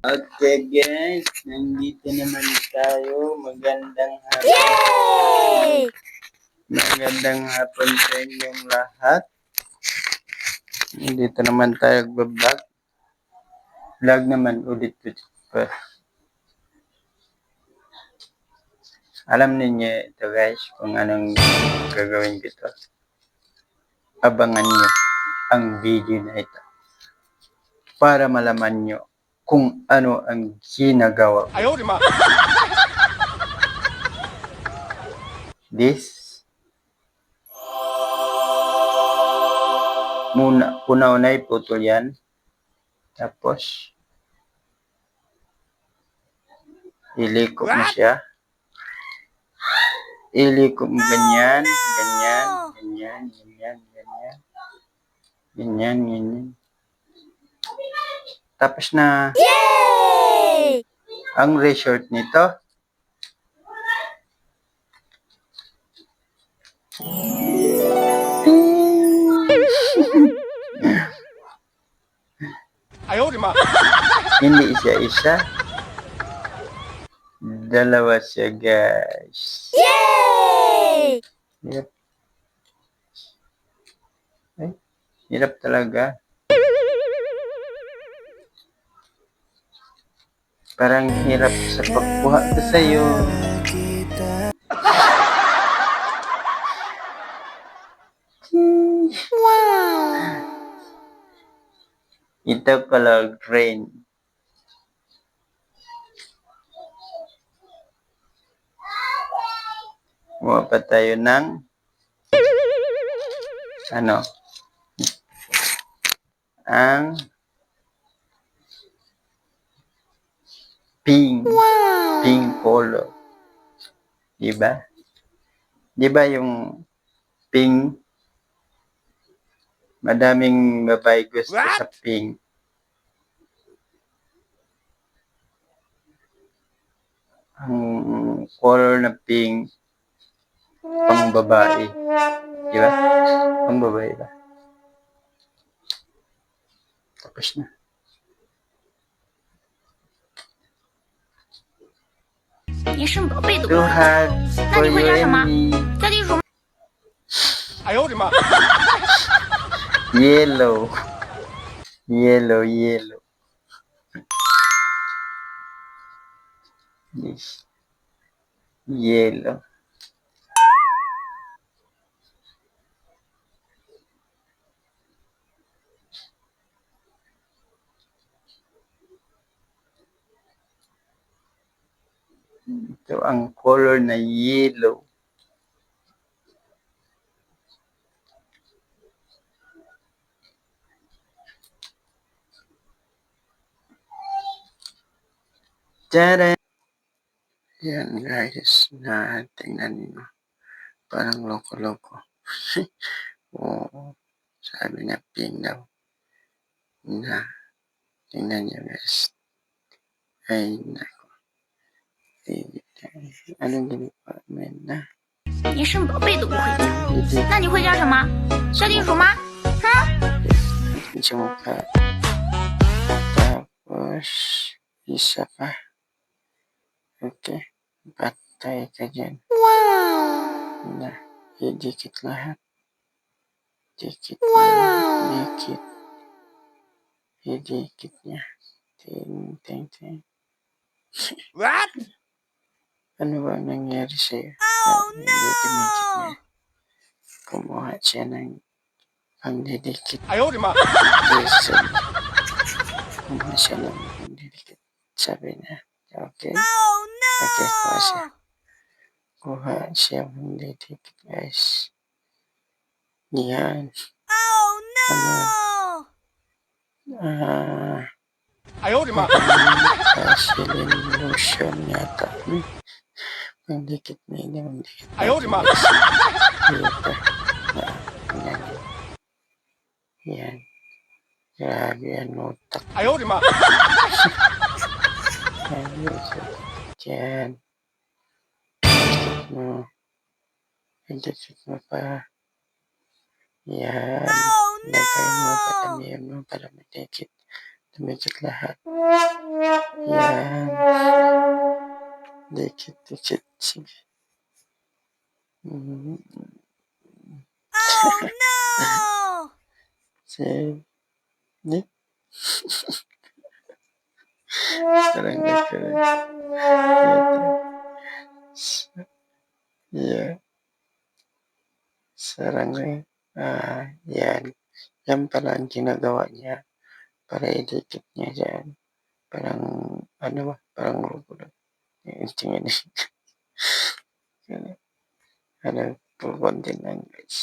Okay guys, nandito naman tayo. Magandang hapon. Yay! Magandang hapon sa inyong lahat. Nandito naman tayo mag-vlog. Vlog naman ulit-ulit pa. Alam niyo ito guys kung anong gagawin dito. Abangan niyo ang video na ito para malaman niyo kung ano ang ginagawa ko. This una-una iputol yan. Tapos iliko mo siya. Iliko mo ganyan, ganyan, ganyan, ganyan, ganyan. Ganyan, ganyan. Tapos na. Yay! Ang result nito. Hindi isa-isa. Dalawa siya guys. Yay! Hirap. Ay, hirap talaga. Parang hirap sa pagkuha ko sa'yo. Wow! Ito color green. Kumuha pa tayo ng ang pink. Wow! Pink color. Diba? Diba yung pink? Madaming babae gusto sa pink. Ang color na pink, pang babae. Diba? Pang babae ba? Tapos na. To have for you and me. Yellow. Yellow, yellow. Yes. Yellow. Ito ang color na yellow. Tada! Yan guys, na tingnan nyo. Parang loko-loko. Oo, sabi na pink daw. Na, tingnan nyo guys. Ay, nako. Anong ginagawa mo na? 连生宝贝都不会叫，那你会叫什么？小地鼠吗？哼！ Suka. Tapos, isa pa. Okay. Patay ka dyan. Wow! Na, idikit lahat. Dikit. Wow! Dikit. Idikit niya. Ting, ting, ting. What? Ano ba nangyari sa'yo? Oh Hindi no! tumikit niya. Kumuha siya ng pangdidikit. Diesel. Kumuha siya ng pangdidikit. Sabi na, okay. Oh no! Okay, kuha siya. Kuha siya pangdidikit guys. Yan. Oh no! Vaseline lotion yata. Pangdikit na yun. Dito. Yan. Yan. Grabe yan utak. Yan. Pagdikit mo pa. Yan. Lagay mo, patamihan mo para madikit. Dumikit lahat. Yan. Dikit. Sige. Sige. Sarang Yeah. Sarang yan. Yan pala ang ginagawa niya para idikit niya dyan. Parang, parang robot. Yung tingin niya. Pupunti lang guys.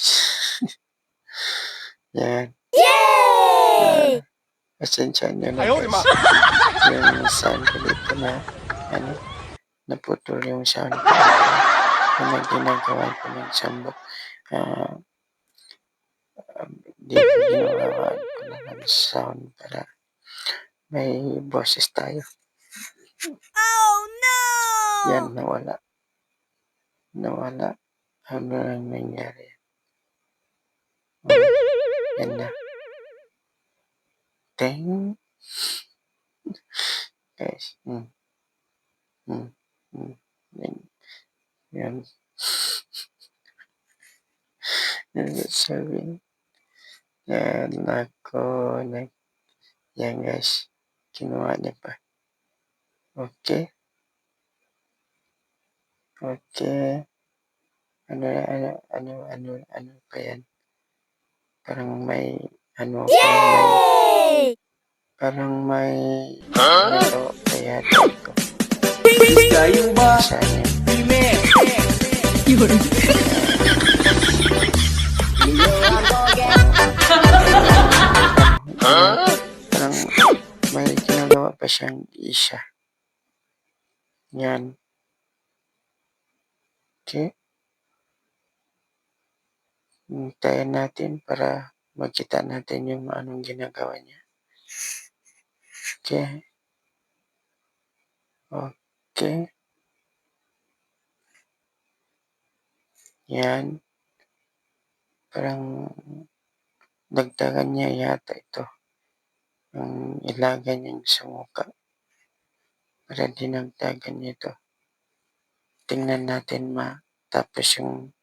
Yan. Pasensya nyo na guys. Yung sound ko dito na, naputol yung sound ko. Yung ginagawa ko ng sambok. Ginawa ko na ng sound para may boses tayo. Yan, nawala. Ano lang nangyari? Yan na. Dang. Guys. Yan. Sabi. Yan ako. Yan guys. Kinuha niya pa. Okay. Ano pa yan? Parang may, parang may, kaya ito. Kayo ba? Saan yan? Parang may ginagawa pa siyang isa. Yan. Okay. Hintayin natin para makita natin yung anong ginagawa niya. Okay. Yan. Parang dagdagan niya yata ito. Ang ilagay niya sa mukha. Para dinagdagan niya ito. Tingnan natin tapos yung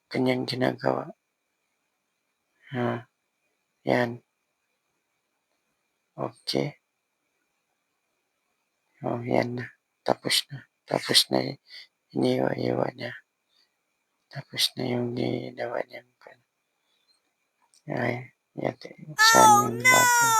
kanyang ginagawa. Yan. Okay. Yan na. Tapos na iniwa niya. Tapos na yung ginawa niya. Ay, yata. Saan yung bagay?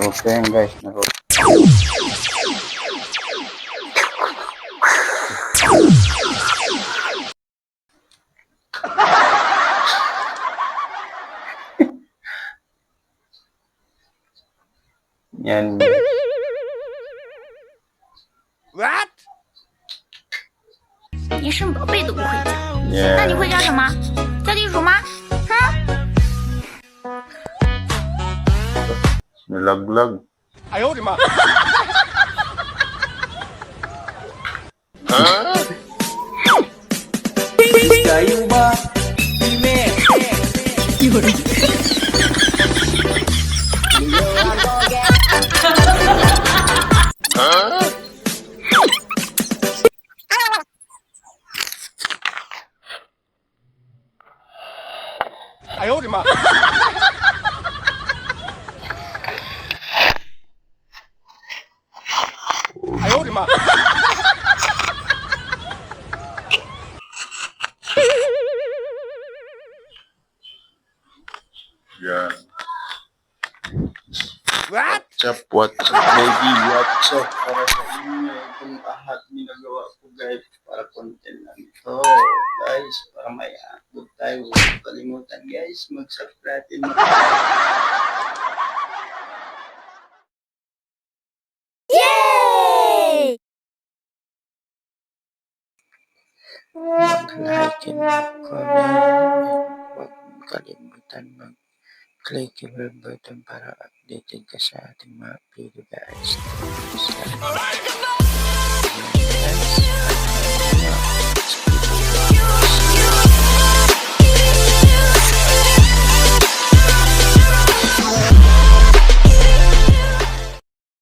Okay yan guys. Yan. What? 你生宝贝都不会教， Yeah. 那你会教什么？教地鼠吗？ Nalaglag. 哎呦我的妈！ Kayo ba? Eh 呦我的妈！ 哎呦我的妈！ What's up, baby? What's up? Para sa inyo, itong lahat ginagawa ko, guys. Para content lang ito, guys. Para may upload tayo. Huwag kalimutan, guys. Mag-subscribe and mag-like and mag-comment. Huwag kalimutan mag-click yung bell button para updated ka sa ating mga video, guys.